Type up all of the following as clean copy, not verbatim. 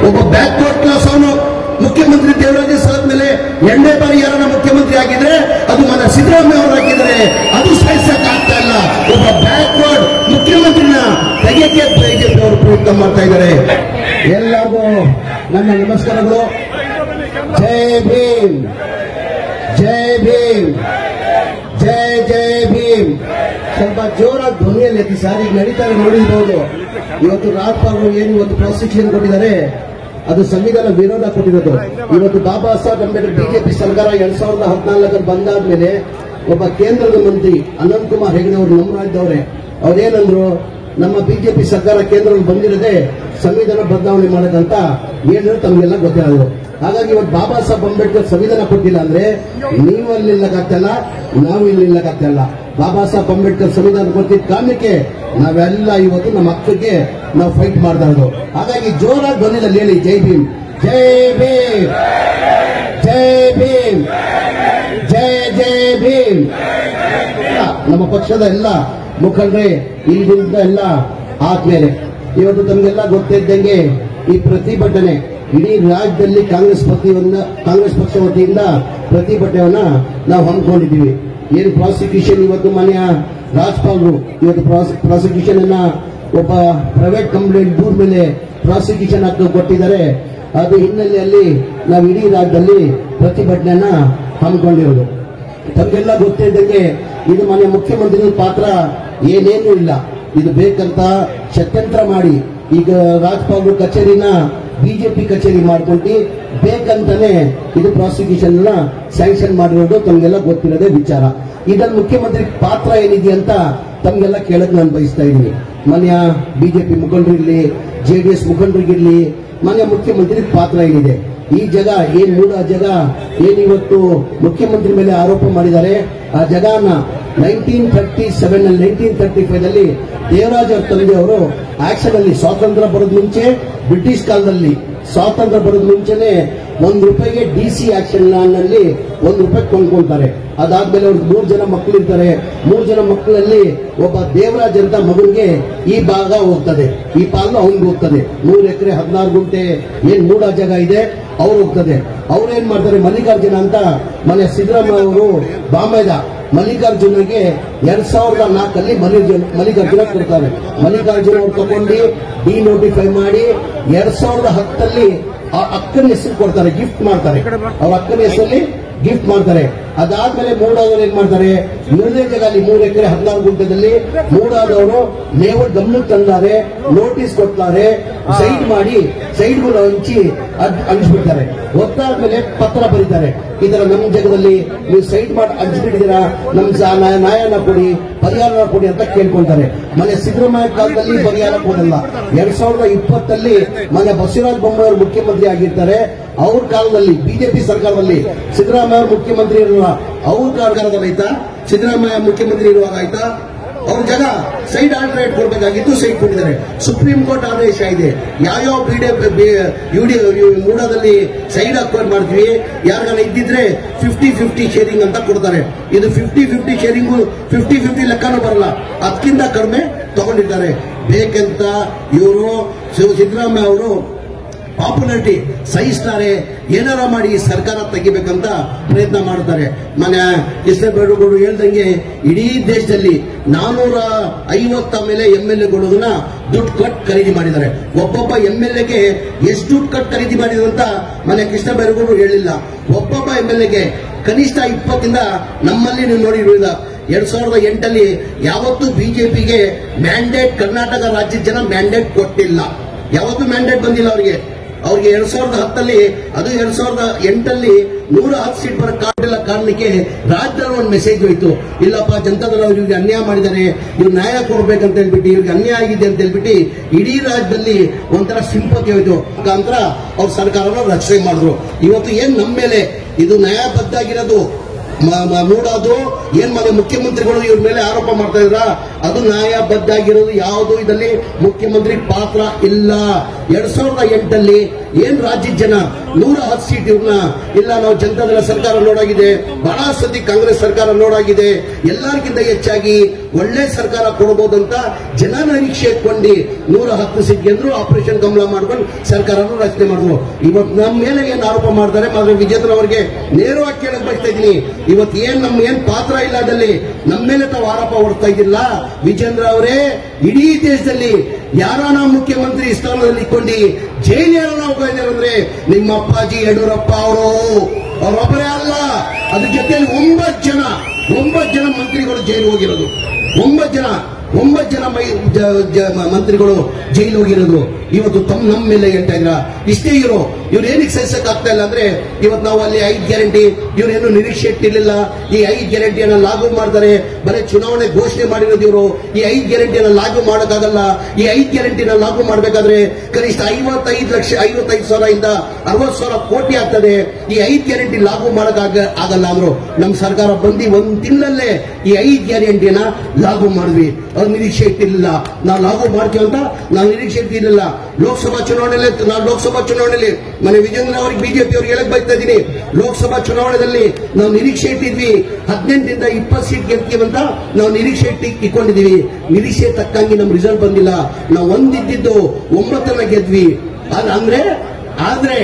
ಒಬ್ಬ backward class ಅವನು ಮುಖ್ಯಮಂತ್ರಿ ದೇವರಾಜ ಸಾಹೇಬ್ ಮೇಲೆ 2ನೇ ಬಾರಿ ಯಾರನ್ನ ಮುಖ್ಯಮಂತ್ರಿ ಆಗಿದ್ರೆ ಅದು ಮನ ಸಿದ್ದರಾಮಯ್ಯ ಅವರು ಹಾಕಿದರೆ ಅದು ಸಹಿಸಕ್ ಆಗ್ತಾ ಇಲ್ಲ. ಒಬ್ಬ ಬ್ಯಾಕ್ವರ್ಡ್ ಮುಖ್ಯಮಂತ್ರಿನ ತೆಗೆಯಕ್ಕೆ ಬಿಜೆಪಿ ಅವರು ಪ್ರಯತ್ನ ಮಾಡ್ತಾ ಇದ್ದಾರೆ. ಎಲ್ಲರಿಗೂ ನನ್ನ ನಮಸ್ಕಾರಗಳು. ಜೈ ಭೀಮ್, ಜೈ ಭೀಮ್, ಜೈ ಜೈ ಭೀಮ್. ಸ್ವಲ್ಪ ಜೋರಾಗಿ ಧ್ವನಿಯಲ್ಲಿ ಎತ್ತಿ ಸರ್. ಈಗ ನಡೀತಾರೆ ನೋಡಿರ್ಬೋದು. ಇವತ್ತು ರಾಜ್ಪಾಲ್ ಏನು ಇವತ್ತು ಪ್ರಾಸಿಕ್ಯೂಷನ್ ಕೊಟ್ಟಿದ್ದಾರೆ ಅದು ಸಂವಿಧಾನ ವಿರೋಧ ಕೊಟ್ಟಿರೋದು. ಇವತ್ತು ಬಾಬಾ ಸಾಹೇಬ್ ಅಂಬೇಡ್ಕರ್ ಬಿಜೆಪಿ ಸರ್ಕಾರ 2014 ಬಂದಾದ್ಮೇಲೆ ಒಬ್ಬ ಕೇಂದ್ರದ ಮಂತ್ರಿ ಅನಂತ್ ಕುಮಾರ್ ಹೆಗಡೆ ಅವರು ನಮ್ಮ ರಾಜ್ಯದವರೇ ಅವ್ರೇನಂದ್ರು, ನಮ್ಮ ಬಿಜೆಪಿ ಸರ್ಕಾರ ಕೇಂದ್ರದಲ್ಲಿ ಬಂದಿರದೆ ಸಂವಿಧಾನ ಬದಲಾವಣೆ ಮಾಡೋದಂತ ಹೇಳಿದ್ರು. ತಮಗೆಲ್ಲ ಗೊತ್ತಿರೋದು. ಹಾಗಾಗಿ ಇವತ್ತು ಬಾಬಾ ಸಾಹೇಬ್ ಅಂಬೇಡ್ಕರ್ ಸಂವಿಧಾನ ಕೊಟ್ಟಿಲ್ಲ ಅಂದ್ರೆ ನೀವು ಅಲ್ಲಿ ನಿಲ್ಲಕ್ಕಾಗ್ತಲ್ಲ, ನಾವು ಇಲ್ಲಿ ನಿಲ್ಲಕ್ಕಾಗ್ತಲ್ಲ. ಬಾಬಾ ಸಾಹೇಬ್ ಅಂಬೇಡ್ಕರ್ ಸಂವಿಧಾನ ಕೊಟ್ಟಿದ್ದ ಕಾರಣಕ್ಕೆ ನಾವೆಲ್ಲ ಇವತ್ತು ನಮ್ಮ ಹಕ್ಕಿಗೆ ನಾವು ಫೈಟ್ ಮಾಡ್ತಾ ಇರೋದು. ಹಾಗಾಗಿ ಜೋರಾಗಿ ಧ್ವನಿಯಲ್ಲಿ ಹೇಳಿ ಜೈ ಭೀಮ್, ಜೈ ಭೀಮ್, ಜೈ ಭೀಮ್, ಜೈ ಜೈ ಭೀಮ್. ನಮ್ಮ ಪಕ್ಷದ ಎಲ್ಲ ಮುಖಂಡ್ರೆ ಇಲ್ಲಿಂದ ಎಲ್ಲ ಆದ್ಮೇಲೆ ಇವತ್ತು ತಮಗೆಲ್ಲ ಗೊತ್ತಿದ್ದಂಗೆ ಈ ಪ್ರತಿಭಟನೆ ಇಡೀ ರಾಜ್ಯದಲ್ಲಿ ಕಾಂಗ್ರೆಸ್ ಪಕ್ಷ ವತಿಯಿಂದ ಪ್ರತಿಭಟನೆಯನ್ನ ನಾವು ಹಮ್ಮಿಕೊಂಡಿದ್ದೀವಿ. ಏನು ಪ್ರಾಸಿಕ್ಯೂಷನ್ ಇವತ್ತು ಮನೆಯ ರಾಜ್ಪಾಲರು ಇವತ್ತು ಪ್ರಾಸಿಕ್ಯೂಷನ್ ಅನ್ನ ಒಬ್ಬ ಪ್ರೈವೇಟ್ ಕಂಪ್ಲೇಂಟ್ ದೂರ ಮೇಲೆ ಪ್ರಾಸಿಕ್ಯೂಷನ್ ಹಾಕಿ ಕೊಟ್ಟಿದ್ದಾರೆ. ಅದು ಹಿನ್ನೆಲೆಯಲ್ಲಿ ನಾವು ಇಡೀ ರಾಜ್ಯದಲ್ಲಿ ಪ್ರತಿಭಟನೆಯನ್ನ ಹಮ್ಮಿಕೊಂಡಿರೋದು. ತಮಗೆಲ್ಲ ಗೊತ್ತಿದ್ದಂಗೆ ಇದು ಮನೆ ಮುಖ್ಯಮಂತ್ರಿಗಳ ಪಾತ್ರ ಏನೇನೂ ಇಲ್ಲ. ಇದು ಬೇಕಂತ ಷಡ್ಯಂತ್ರ ಮಾಡಿ ಈಗ ರಾಜ್ಪಾಲರು ಕಚೇರಿನ ಬಿಜೆಪಿ ಕಚೇರಿ ಮಾಡ್ಕೊಂಡು ಬೇಕಂತಾನೆ ಇದು ಪ್ರಾಸಿಕ್ಯೂಷನ್ ಸ್ಯಾಂಕ್ಷನ್ ಮಾಡಿರೋದು ತಮಗೆಲ್ಲ ಗೊತ್ತಿರೋದೇ ವಿಚಾರ. ಇದರಲ್ಲಿ ಮುಖ್ಯಮಂತ್ರಿ ಪಾತ್ರ ಏನಿದೆ ಅಂತ ತಮಗೆಲ್ಲ ಕೇಳಕ್ ನಾನು ಬಯಸ್ತಾ ಇದ್ದೀನಿ. ಮನೆಯ ಬಿಜೆಪಿ ಮುಖಂಡರಿರ್ಲಿ, ಜೆಡಿಎಸ್ ಮುಖಂಡರಿಗಿರ್ಲಿ, ಮನೆಯ ಮುಖ್ಯಮಂತ್ರಿ ಪಾತ್ರ ಏನಿದೆ. ಈ ಜಗ ಏನ್ ಮೂಡ ಜಗ ಏನಿವತ್ತು ಮುಖ್ಯಮಂತ್ರಿ ಮೇಲೆ ಆರೋಪ ಮಾಡಿದ್ದಾರೆ, ಆ ಜಗನ 1937 1935 ದೇವರಾಜ ಅವ್ರ ತಂದೆ ಅವರು ಆಕ್ಷನ್ ಅಲ್ಲಿ ಸ್ವಾತಂತ್ರ್ಯ ಬರೋದ್ ಮುಂಚೆ ಬ್ರಿಟಿಷ್ ಕಾಲದಲ್ಲಿ ಸ್ವಾತಂತ್ರ್ಯ ಬರೋದ್ ಮುಂಚೆನೆ ₹1 DC ಆಕ್ಷನ್ ನಲ್ಲಿ ₹1 ಕೊಂಡ್ಕೊಳ್ತಾರೆ. ಅದಾದ್ಮೇಲೆ ಅವ್ರಿಗೆ 3 ಜನ ಮಕ್ಕಳಿರ್ತಾರೆ. 3 ಜನ ಮಕ್ಕಳಲ್ಲಿ ಒಬ್ಬ ದೇವರಾಜ್ ಅಂತ ಮಗನಿಗೆ ಈ ಭಾಗ ಹೋಗ್ತದೆ, ಈ ಪಾಲು ಅವನಿಗೆ ಹೋಗ್ತದೆ. 3 ಎಕರೆ 16 ಗುಂಟೆ ಏನ್ ಮೂಡ ಜಾಗ ಇದೆ ಅವ್ರು ಹೋಗ್ತದೆ. ಅವ್ರೇನ್ ಮಾಡ್ತಾರೆ, ಮಲ್ಲಿಕಾರ್ಜುನ ಅಂತ ಮನೆ ಸಿದ್ದರಾಮಯ್ಯ ಅವರು ಬಾಮೈದ ಮಲ್ಲಿಕಾರ್ಜುನಗೆ 2004 ಮಲ್ಲಿಕಾರ್ಜುನ ಕೊಡ್ತಾರೆ. ಮಲ್ಲಿಕಾರ್ಜುನ ಅವ್ರು ತಗೊಂಡು ಡಿನೋಟಿಫೈ ಮಾಡಿ 2010 ಆ ಅಕ್ಕನ ಹೆಸರು ಕೊಡ್ತಾರೆ, ಗಿಫ್ಟ್ ಮಾಡ್ತಾರೆ. ಅವ್ರ ಅಕ್ಕನ ಹೆಸರಲ್ಲಿ ಗಿಫ್ಟ್ ಮಾಡ್ತಾರೆ. ಅದಾದ್ಮೇಲೆ ಮೂಡಾದವರು ಏನ್ ಮಾಡ್ತಾರೆ, ಇರದೇ ಜಾಗ ಅಲ್ಲಿ 3 ಎಕರೆ 16 ಗುಂಟೆದಲ್ಲಿ ಮೂಡಾದವರು ಲೇಔಟ್ ಗಮನಕ್ಕೆ ತಂದಾರೆ, ನೋಟಿಸ್ ಕೊಡ್ತಾರೆ, ಸೈಡ್ ಮಾಡಿ ಸೈಡ್ಗಳು ಹಂಚಿ ಹಂಚ್ಬಿಡ್ತಾರೆ. ಗೊತ್ತಾದ್ಮೇಲೆ ಪತ್ರ ಬರೀತಾರೆ, ಈ ತರ ನಮ್ಮ ಜಾಗದಲ್ಲಿ ನೀವು ಸೈಡ್ ಮಾಡಿ ಹಂಚ್ಬಿಟ್ಟಿದ್ದೀರಾ, ನಮ್ ನ್ಯಾಯನ ಕೊಡಿ, ಪರಿಹಾರ ಕೊಡಿ ಅಂತ ಕೇಳ್ಕೊಂತಾರೆ. ಮನೆ ಸಿದ್ದರಾಮಯ್ಯ ಕಾಲದಲ್ಲಿ ಪರಿಹಾರ ಕೊಡಲ್ಲ. 2020 ಮನೆ ಬಸವರಾಜ ಬೊಮ್ಮಾಯಿ ಅವರು ಮುಖ್ಯಮಂತ್ರಿ ಆಗಿರ್ತಾರೆ. ಅವ್ರ ಕಾಲದಲ್ಲಿ ಬಿಜೆಪಿ ಸರ್ಕಾರದಲ್ಲಿ ಸಿದ್ದರಾಮಯ್ಯ ಅವರು ಮುಖ್ಯಮಂತ್ರಿ ಇರುವ ಅವ್ರ ಸರ್ಕಾರದಲ್ಲಿ ಆಯ್ತಾ, ಸಿದ್ದರಾಮಯ್ಯ ಮುಖ್ಯಮಂತ್ರಿ ಇರುವಾಗ ಆಯ್ತಾ, ಅವ್ರ ಜಾಗ ಸೈಡ್ ಆಲ್ಟರೇಟ್ ಕೊಡಬೇಕಾಗಿತ್ತು, ಸೈಡ್ ಕೊಟ್ಟಿದ್ದಾರೆ. ಸುಪ್ರೀಂ ಕೋರ್ಟ್ ಆದೇಶ ಇದೆ, ಯಾವ್ಯಾವ ಮೂಡದಲ್ಲಿ ಸೈಡ್ ಅಕ್ವೈರ್ ಮಾಡ್ತೀವಿ, ಯಾರಿಗಾನ ಇದ್ದಿದ್ರೆ 50-50 ಶೇರಿಂಗ್ ಅಂತ ಕೊಡ್ತಾರೆ. ಇದು 50-50 ಶೇರಿಂಗು 50-50 ಲೆಕ್ಕನೂ ಬರಲ್ಲ, ಅದಕ್ಕಿಂತ ಕಡಿಮೆ ತಗೊಂಡಿದ್ದಾರೆ. ಬೇಕಂತ ಇವರು ಸಿದ್ದರಾಮಯ್ಯ ಅವರು ಪಾಪ್ಯುಲಾರಿಟಿ ಸಹಿಸ್ತಾರೆ, ಏನಾರ ಮಾಡಿ ಸರ್ಕಾರ ತೆಗಿಬೇಕಂತ ಪ್ರಯತ್ನ ಮಾಡ್ತಾರೆ. ಮನೆ ಕೃಷ್ಣಬೈರೇಗೌಡರು ಹೇಳ್ದಂಗೆ ಇಡೀ ದೇಶದಲ್ಲಿ 450 ಮೇಲೆ MLAಗಳನ್ನ ದುಡ್ಡು ಕಟ್ ಖರೀದಿ ಮಾಡಿದ್ದಾರೆ. ಒಬ್ಬೊಬ್ಬ MLAಗೆ ಎಷ್ಟು ದುಡ್ಡು ಕಟ್ ಖರೀದಿ ಮಾಡಿದ್ರು ಅಂತ ಮನೆ ಕೃಷ್ಣಬೈರೇಗೌಡರು ಹೇಳಿಲ್ಲ. ಒಬ್ಬೊಬ್ಬ MLAಗೆ ಕನಿಷ್ಠ 20 ನಮ್ಮಲ್ಲಿ ನೀವು ನೋಡಿರುವುದಿಲ್ಲ. 2008 ಯಾವತ್ತೂ ಬಿಜೆಪಿಗೆ ಮ್ಯಾಂಡೇಟ್ ಕರ್ನಾಟಕ ರಾಜ್ಯದ ಜನ ಮ್ಯಾಂಡೇಟ್ ಕೊಟ್ಟಿಲ್ಲ, ಯಾವತ್ತೂ ಮ್ಯಾಂಡೇಟ್ ಬಂದಿಲ್ಲ ಅವ್ರಿಗೆ. 2010 ಅದು 2008 110 ಸೀಟ್ ಬರೋ ಕಾಡಿಲ್ಲ ಕಾರಣಕ್ಕೆ ರಾಜ್ಯದಲ್ಲಿ ಒಂದು ಮೆಸೇಜ್ ಹೋಯ್ತು, ಇಲ್ಲಪ್ಪ ಜನತಾದಳ ಅವರು ಇವ್ರಿಗೆ ಅನ್ಯಾಯ ಮಾಡಿದ್ದಾರೆ, ಇವ್ರು ನ್ಯಾಯ ಕೊಡ್ಬೇಕಂತ ಹೇಳ್ಬಿಟ್ಟು, ಇವ್ರಿಗೆ ಅನ್ಯಾಯ ಆಗಿದೆ ಅಂತ ಹೇಳ್ಬಿಟ್ಟು ಇಡೀ ರಾಜ್ಯದಲ್ಲಿ ಒಂಥರ ಸಿಂಪತಿ ಹೋಯ್ತು. ಮುಖಾಂತರ ಅವ್ರ ಸರ್ಕಾರನ ರಕ್ಷಣೆ ಮಾಡಿದ್ರು. ಇವತ್ತು ಏನ್ ನಮ್ಮ ಮೇಲೆ ಇದು ನ್ಯಾಯಬದ್ಧ ಆಗಿರೋದು ನೋಡೋದು ಏನ್ ಮನೆ ಮುಖ್ಯಮಂತ್ರಿಗಳು ಇವ್ರ ಮೇಲೆ ಆರೋಪ ಮಾಡ್ತಾ ಇದ್ರ, ಅದು ನ್ಯಾಯಬದ್ಧ ಆಗಿರೋದು ಯಾವುದು ಇದರಲ್ಲಿ ಮುಖ್ಯಮಂತ್ರಿ ಪಾತ್ರ ಇಲ್ಲ. 2008 ಏನ್ ರಾಜ್ಯದ ಜನ 110 ಸೀಟ್ ಇವ್ರನ್ನ ಇಲ್ಲ ನಾವು ಜನತಾದಳ ಸರ್ಕಾರ ನೋಡಾಗಿದೆ, ಬಹಳ ಸತಿ ಕಾಂಗ್ರೆಸ್ ಸರ್ಕಾರ ನೋಡಾಗಿದೆ, ಎಲ್ಲರಿಗಿಂತ ಹೆಚ್ಚಾಗಿ ಒಳ್ಳೆ ಸರ್ಕಾರ ಕೊಡಬಹುದಂತ ಜನ ನಿರೀಕ್ಷೆ ಇಟ್ಕೊಂಡು 110 ಸೀಟ್ ಗೆದ್ರು ಆಪರೇಷನ್ ಕಮಲ ಮಾಡ್ಕೊಂಡು ಸರ್ಕಾರನೂ ರಚನೆ ಮಾಡಿದ್ರು. ಇವತ್ತು ನಮ್ಮ ಮೇಲೆ ಏನ್ ಆರೋಪ ಮಾಡ್ತಾರೆ ಮಾತ್ರ ವಿಜೇಂದ್ರ ಅವರಿಗೆ ನೇರವಾಗಿ ಕೇಳಕ್ ಬಯಸ್ತಾ ಇದ್ದೀನಿ. ಇವತ್ತು ಏನ್ ಪಾತ್ರ ಇಲ್ಲ ಅದಲ್ಲಿ ನಮ್ಮ ಮೇಲೆ ತಾವು ಆರೋಪ ಹೊಡ್ತಾ ಇದ್ದಿಲ್ಲ. ವಿಜೇಂದ್ರ ಅವರೇ, ಇಡೀ ದೇಶದಲ್ಲಿ ಯಾರಾನ ಮುಖ್ಯಮಂತ್ರಿ ಸ್ಥಾನದಲ್ಲಿ ಇಟ್ಕೊಂಡು ಜೈಲು ಯಾರನ್ನ ಹೋಗ್ತಾ ಇದ್ದಾರೆ ಅಂದ್ರೆ ನಿಮ್ಮ ಅಪ್ಪಾಜಿ ಯಡಿಯೂರಪ್ಪ ಅವರೊಬ್ಬರೇ ಅಲ್ಲ. ಅದ್ರ ಜೊತೆಯಲ್ಲಿ 9 ಜನ ಮಂತ್ರಿಗಳು ಜೈಲು ಹೋಗಿರೋದು. 9 ಜನ ಮಂತ್ರಿಗಳು ಜೈಲು ಹೋಗಿರೋದು. ಇವತ್ತು ನಮ್ಮ ಮೇಲೆ ಹೇಳ್ತಾ ಇದ್ರ ಇಷ್ಟೇ ಇವ್ರು ಏನಕ್ಕೆ ಸಹಿಸಕ್ ಆಗ್ತಾ ಇಲ್ಲ ಅಂದ್ರೆ ಇವತ್ತು ನಾವು ಅಲ್ಲಿ 5 ಗ್ಯಾರಂಟಿ ಇವ್ರೇನು ನಿರೀಕ್ಷೆ ಇಟ್ಟಿರ್ಲಿಲ್ಲ. ಈ 5 ಗ್ಯಾರಂಟಿಯನ್ನ ಲಾಗು ಮಾಡ್ತಾರೆ. ಬರೀ ಚುನಾವಣೆ ಘೋಷಣೆ ಮಾಡಿರೋದು ಇವರು. ಈ 5 ಗ್ಯಾರಂಟಿಯನ್ನ ಲಾಗು ಮಾಡೋಕ್ಕಾಗಲ್ಲ. ಈ 5 ಗ್ಯಾರಂಟಿನ ಲಾಗು ಮಾಡಬೇಕಾದ್ರೆ ಕನಿಷ್ಠ 55,000 ಇಂದ 60,000 ಕೋಟಿ ಆಗ್ತದೆ. ಈ 5 ಗ್ಯಾರಂಟಿ ಲಾಗು ಆಗಲ್ಲ ಅಂದ್ರು. ನಮ್ಮ ಸರ್ಕಾರ ಬಂದು 1 ತಿಂಗಳಲ್ಲೇ ಈ 5 ಗ್ಯಾರಂಟಿಯನ್ನ ಲಾಗು ಮಾಡಿದ್ವಿ. ಅವ್ರು ನಿರೀಕ್ಷೆ ಇಟ್ಟಿರಲಿಲ್ಲ. ನಾವು ಲಾಗು ಮಾಡ್ತೀವಿ ಅಂತ ನಾವು ನಿರೀಕ್ಷೆ ಇಟ್ಟಿರಲಿಲ್ಲ. ಲೋಕಸಭಾ ಚುನಾವಣೆಯಲ್ಲಿ ಮನೆ ವಿಜೇಂದ್ರ ಅವರಿಗೆ ಬಿಜೆಪಿ ಅವ್ರಿಗೆ ಹೇಳಕ್ ಬಯಸ್ತಾ ಇದ್ದೀನಿ. ಲೋಕಸಭಾ ಚುನಾವಣೆಯಲ್ಲಿ ನಾವು ನಿರೀಕ್ಷೆ ಇಟ್ಟಿದ್ವಿ 18ರಿಂದ 20 ಸೀಟ್ ಗೆಲ್ತೀವಂತ ನಾವು ನಿರೀಕ್ಷೆ ಇಟ್ಕೊಂಡಿದೀವಿ. ನಿರೀಕ್ಷೆ ತಕ್ಕಂಗೆ ನಮ್ ರಿಸಲ್ಟ್ ಬಂದಿಲ್ಲ. ನಾವು ಒಂದಿದ್ದು 9 ಗೆದ್ವಿ. ಆದ್ರೆ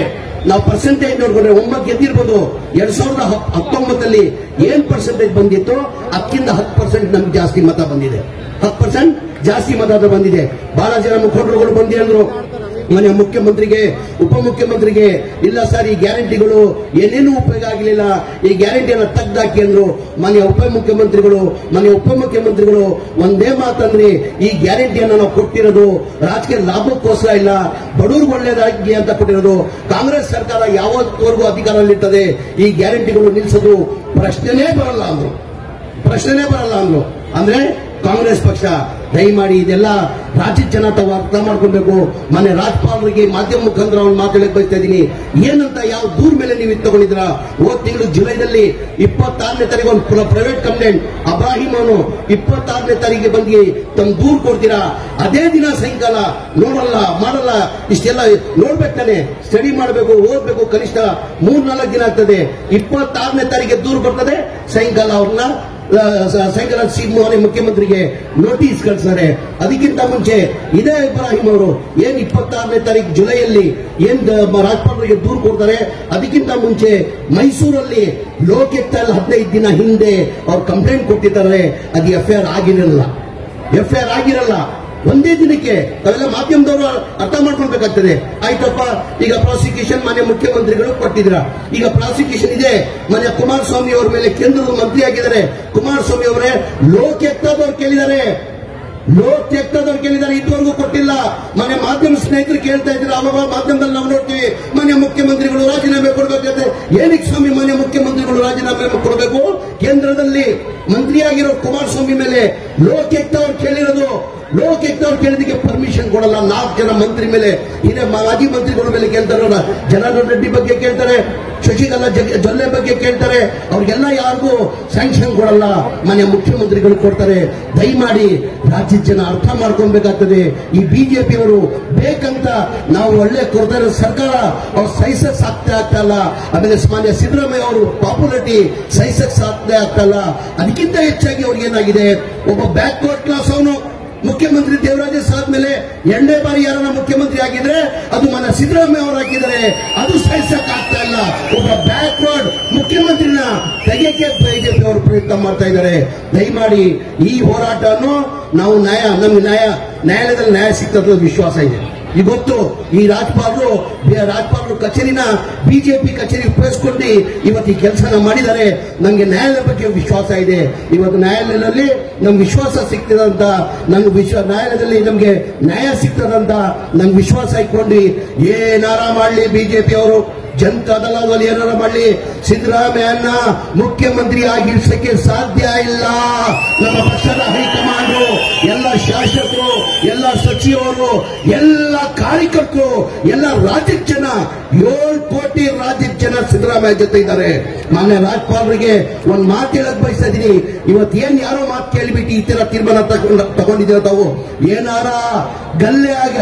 ನಾವು ಪರ್ಸೆಂಟೇಜ್ ನೋಡ್ಕೊಂಡ್ರೆ 9 ಗೆದ್ದಿರ್ಬೋದು. 2019 ಏನ್ ಪರ್ಸೆಂಟೇಜ್ ಬಂದಿತ್ತು ಅದಕ್ಕಿಂತ 10% ನಮ್ಗೆ ಜಾಸ್ತಿ ಮತ ಬಂದಿದೆ. 10% ಜಾಸ್ತಿ ಮತ ಬಂದಿದೆ. ಬಹಳ ಜನ ಮುಖಂಡರುಗಳು ಬಂದಿದ್ರು ಮನೆ ಮುಖ್ಯಮಂತ್ರಿಗೆ, ಉಪಮುಖ್ಯಮಂತ್ರಿಗೆ, ಇಲ್ಲ ಸರ್ ಈ ಗ್ಯಾರಂಟಿಗಳು ಏನೇನು ಉಪಯೋಗ ಆಗಲಿಲ್ಲ, ಈ ಗ್ಯಾರಂಟಿಯನ್ನು ತೆಗೆದಾಕಿ ಅಂದ್ರು. ಮನೆ ಉಪಮುಖ್ಯಮಂತ್ರಿಗಳು ಒಂದೇ ಮಾತಂದ್ರಿ, ಈ ಗ್ಯಾರಂಟಿಯನ್ನು ನಾವು ಕೊಟ್ಟಿರೋದು ರಾಜಕೀಯ ಲಾಭಕ್ಕೋಸ್ಕರ ಇಲ್ಲ, ಬಡವರಿಗೆ ಒಳ್ಳೇದಾಗಿ ಅಂತ ಕೊಟ್ಟಿರೋದು. ಕಾಂಗ್ರೆಸ್ ಸರ್ಕಾರ ಯಾವತ್ತವರೆಗೂ ಅಧಿಕಾರದಲ್ಲಿರ್ತದೆ ಈ ಗ್ಯಾರಂಟಿಗಳು ನಿಲ್ಲಿಸೋದು ಪ್ರಶ್ನೆನೇ ಬರಲ್ಲ ಅಂದ್ರು. ಅಂದ್ರೆ ಕಾಂಗ್ರೆಸ್ ಪಕ್ಷ ದಯಮಾಡಿ ಇದೆಲ್ಲ ರಾಜ್ಯದ ಜನ ತಾವು ಅರ್ಥ ಮಾಡ್ಕೊಳ್ಬೇಕು. ಮನೆ ರಾಜ್ಯಪಾಲರಿಗೆ ಮಾಧ್ಯಮ ಮುಖಾಂತರ ಅವ್ರು ಮಾತಾಡಕ್ ಬಯಸ್ತಾ ಇದ್ದೀನಿ. ಏನಂತ ಯಾವ ದೂರ ಮೇಲೆ ನೀವು ತಗೊಂಡಿದ್ರ? ಹೋದ ತಿಂಗಳು ಜುಲೈದಲ್ಲಿ 26ನೇ ತಾರೀಕು ಒಂದು ಪ್ರೈವೇಟ್ ಕಂಪ್ಲೇಂಟ್ ಅಬ್ರಾಹಿಂ ಅವನು 26ನೇ ತಾರೀಕಿಗೆ ಬಂದು ತಮ್ಮ ದೂರು ಕೊಡ್ತೀರಾ, ಅದೇ ದಿನ ಸಾಯಂಕಾಲ ಮಾಡಲ್ಲ ಇಷ್ಟೆಲ್ಲ ನೋಡ್ಬೇಕಾನೆ, ಸ್ಟಡಿ ಮಾಡಬೇಕು, ಓದ್ಬೇಕು, ಕನಿಷ್ಠ 3-4 ದಿನ ಆಗ್ತದೆ. 26ನೇ ತಾರೀಕಿಗೆ ದೂರು ಕೊಡ್ತದೆ, ಸಾಯಂಕಾಲ ಸಿಎಂ ಮುಖ್ಯಮಂತ್ರಿಗೆ ನೋಟಿಸ್ ಕಳಿಸ್ತಾರೆ. ಅದಕ್ಕಿಂತ ಮುಂಚೆ ಇದೇ ಇಬ್ರಾಹಿಂ ಅವರು ಏನ್ 26ನೇ ತಾರೀಕು ಜುಲೈಯಲ್ಲಿ ಏನ್ ರಾಜ್ಯಪಾಲರಿಗೆ ದೂರು ಕೊಡ್ತಾರೆ, ಅದಕ್ಕಿಂತ ಮುಂಚೆ ಮೈಸೂರಲ್ಲಿ ಲೋಕಾಯುಕ್ತದಲ್ಲಿ 15 ದಿನ ಹಿಂದೆ ಅವ್ರು ಕಂಪ್ಲೇಂಟ್ ಕೊಟ್ಟಿದ್ದಾರೆ. ಅದು ಎಫ್ಐಆರ್ ಆಗಿರಲ್ಲ. ಒಂದೇ ದಿನಕ್ಕೆ ತಾವೆಲ್ಲ ಮಾಧ್ಯಮದವರು ಅರ್ಥ ಮಾಡ್ಕೊಳ್ಬೇಕಾಗ್ತದೆ. ಆಯ್ತಪ್ಪ, ಈಗ ಪ್ರಾಸಿಕ್ಯೂಷನ್ ಮಾನ್ಯ ಮುಖ್ಯಮಂತ್ರಿಗಳು ಕೊಟ್ಟಿದ್ರ, ಈಗ ಪ್ರಾಸಿಕ್ಯೂಷನ್ ಇದೆ. ಮಾನ್ಯ ಕುಮಾರಸ್ವಾಮಿ ಅವರ ಮೇಲೆ ಕೇಂದ್ರದ ಮಂತ್ರಿ ಆಗಿದ್ದಾರೆ. ಕುಮಾರಸ್ವಾಮಿ ಅವರೇ ಲೋಕಾಯುಕ್ತದವ್ರು ಕೇಳಿದ್ದಾರೆ, ಇದುವರೆಗೂ ಕೊಟ್ಟಿಲ್ಲ. ಮನೆ ಮಾಧ್ಯಮ ಸ್ನೇಹಿತರು ಕೇಳ್ತಾ ಇದ್ರೆ ಅವಾಗ ಮಾಧ್ಯಮದಲ್ಲಿ ನಾವು ನೋಡ್ತೀವಿ ಮಾನ್ಯ ಮುಖ್ಯಮಂತ್ರಿಗಳು ರಾಜೀನಾಮೆ ಕೊಡಬೇಕಂತೆ. ಏನಕ್ಕೆ ಸ್ವಾಮಿ ಮಾನ್ಯ ಮುಖ್ಯಮಂತ್ರಿಗಳು ರಾಜೀನಾಮೆ ಕೊಡಬೇಕು? ಕೇಂದ್ರದಲ್ಲಿ ಮಂತ್ರಿಯಾಗಿರೋ ಕುಮಾರಸ್ವಾಮಿ ಮೇಲೆ ಲೋಕಾಯುಕ್ತವ್ರು ಕೇಳಿದಕ್ಕೆ ಪರ್ಮಿಷನ್ ಕೊಡಲ್ಲ. 4 ಜನ ಮಂತ್ರಿ ಮೇಲೆ, ಇದೇ ಮಾಜಿ ಮಂತ್ರಿಗಳ ಮೇಲೆ ಕೇಳ್ತಾರೆ. ಜನಾರ್ದನ್ ರೆಡ್ಡಿ ಬಗ್ಗೆ ಕೇಳ್ತಾರೆ, ಶಶಿಕಲಾ ಜೊಲ್ಲೆ ಬಗ್ಗೆ ಕೇಳ್ತಾರೆ. ಅವ್ರಿಗೆಲ್ಲ ಯಾರಿಗೂ ಸ್ಯಾಂಕ್ಷನ್ ಕೊಡಲ್ಲ, ಮನೆ ಮುಖ್ಯಮಂತ್ರಿಗಳು ಕೊಡ್ತಾರೆ. ದಯಮಾಡಿ ರಾಜ್ಯದ ಜನ ಅರ್ಥ ಮಾಡ್ಕೊಳ್ಬೇಕಾಗ್ತದೆ. ಈ ಬಿಜೆಪಿಯವರು ಬೇಕಂತ ನಾವು ಒಳ್ಳೆ ಕೊಡ್ತಾ ಇರೋ ಸರ್ಕಾರ ಅವ್ರು ಸಹಿಸಕ್ ಸಾಧ್ಯ ಆಗ್ತಲ್ಲ. ಆಮೇಲೆ ಮಾನ್ಯ ಸಿದ್ದರಾಮಯ್ಯ ಅವರು ಪಾಪ್ಯುಲಾರಿಟಿ ಸಹಿಸಕ್ ಸಾಧ್ಯ ಆಗ್ತಲ್ಲ. ಅದಕ್ಕಿಂತ ಹೆಚ್ಚಾಗಿ ಅವ್ರಿಗೇನಾಗಿದೆ, ಒಬ್ಬ ಬ್ಯಾಕ್ವರ್ಡ್ ಕ್ಲಾಸ್ ಅವನು ಮುಖ್ಯಮಂತ್ರಿ ದೇವರಾಜ ಸಾದ್ ಮೇಲೆ 2ನೇ ಬಾರಿ ಯಾರನ್ನ ಮುಖ್ಯಮಂತ್ರಿ ಆಗಿದ್ರೆ ಅದು ಮನ ಸಿದ್ದರಾಮಯ್ಯ ಅವರು ಹಾಕಿದ್ದಾರೆ. ಅದು ಸಹಿಸಕ್ ಆಗ್ತಾ ಇಲ್ಲ. ಒಬ್ಬ ಬ್ಯಾಕ್ವರ್ಡ್ ಮುಖ್ಯಮಂತ್ರಿನ ತೆಗೆಯಕ್ಕೆ ಬಿಜೆಪಿ ಅವರು ಪ್ರಯತ್ನ ಮಾಡ್ತಾ ಇದ್ದಾರೆ. ದಯಮಾಡಿ ಈ ಹೋರಾಟವನ್ನು ನಾವು ನ್ಯಾಯಾಲಯದಲ್ಲಿ ನ್ಯಾಯ ಸಿಗ್ತದ ವಿಶ್ವಾಸ ಇದೆ. ಈಗ ಗೊತ್ತು, ಈ ರಾಜ್ಯಪಾಲರು ಕಚೇರಿನ ಬಿಜೆಪಿ ಕಚೇರಿ ಉಪಯೋಗಿಸಿಕೊಂಡು ಇವತ್ತು ಈ ಕೆಲಸನ ಮಾಡಿದ್ದಾರೆ. ನಮಗೆ ನ್ಯಾಯಾಲಯ ಬಗ್ಗೆ ವಿಶ್ವಾಸ ಇದೆ. ಇವತ್ತು ನ್ಯಾಯಾಲಯದಲ್ಲಿ ನಮ್ಗೆ ವಿಶ್ವಾಸ ಸಿಗ್ತದಂತ, ನ್ಯಾಯಾಲಯದಲ್ಲಿ ನಮ್ಗೆ ನ್ಯಾಯ ಸಿಗ್ತದಂತ ನಂಗೆ ವಿಶ್ವಾಸ ಇಟ್ಕೊಂಡು ಏನಾರ ಮಾಡಲಿ ಬಿಜೆಪಿ ಅವರು, ಜನತಾದಳದಲ್ಲಿ ಏನಾರ ಮಾಡಲಿ, ಸಿದ್ದರಾಮಯ್ಯನ ಮುಖ್ಯಮಂತ್ರಿ ಆಗಿರ್ಸಕ್ಕೆ ಸಾಧ್ಯ ಇಲ್ಲ. ನಮ್ಮ ಪಕ್ಷದ ಹೈಕಮಾಂಡ್, ಎಲ್ಲ ಶಾಸಕರು, ಎಲ್ಲ ಸಚಿವರು, ಎಲ್ಲ ಕಾರ್ಯಕರ್ತರು, ಎಲ್ಲ ರಾಜ್ಯದ ಜನ, 7 ಕೋಟಿ ರಾಜ್ಯದ ಜನ ಸಿದ್ದರಾಮಯ್ಯ ಜೊತೆ ಇದ್ದಾರೆ. ಮಾನ್ಯ ರಾಜ್ಯಪಾಲರಿಗೆ ಒಂದು ಮಾತು ಹೇಳಕ್ ಬಯಸ್ತಾ ಇದೀನಿ. ಇವತ್ತೇನ್ ಯಾರೋ ಮಾತು ಕೇಳಿಬಿಟ್ಟು ಈ ತರ ತೀರ್ಮಾನ ತಗೊಂಡಿದ್ದೀರ ತಾವು. ಏನಾರ ಗಲ್ಲೆ ಆಗಿ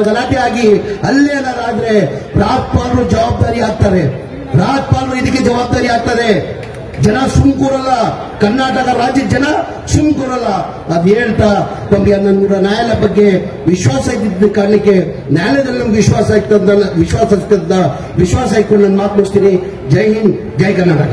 ಗಲಾಟೆ ಆಗಿ ಅಲ್ಲೇನಾರ ಆದ್ರೆ ರಾಜ್ಯಪಾಲರು ಜವಾಬ್ದಾರಿ ಆಗ್ತಾರೆ. ರಾಜ್ಯಪಾಲರು ಇದಕ್ಕೆ ಜವಾಬ್ದಾರಿ ಆಗ್ತಾರೆ. ಜನ ಸುಮ್ಕೂರಲ್ಲ, ಕರ್ನಾಟಕ ರಾಜ್ಯದ ಜನ ಸುಮ್ಕೂರಲ್ಲ. ಅದ್ ಹೇಳ್ತಾ ನಮ್ಗೆ ನನ್ನ ನ್ಯಾಯಾಲಯ ಬಗ್ಗೆ ವಿಶ್ವಾಸ ಇದ್ದಿದ್ದ ಕಾರಣಕ್ಕೆ ನ್ಯಾಯಾಲಯದಲ್ಲಿ ನಮ್ಗೆ ವಿಶ್ವಾಸ ಇಟ್ಕೊಂಡು ನನ್ನ ಮಾತು ಮುಗಿಸ್ತೀನಿ. ಜೈ ಹಿಂದ್, ಜೈ ಕರ್ನಾಟಕ.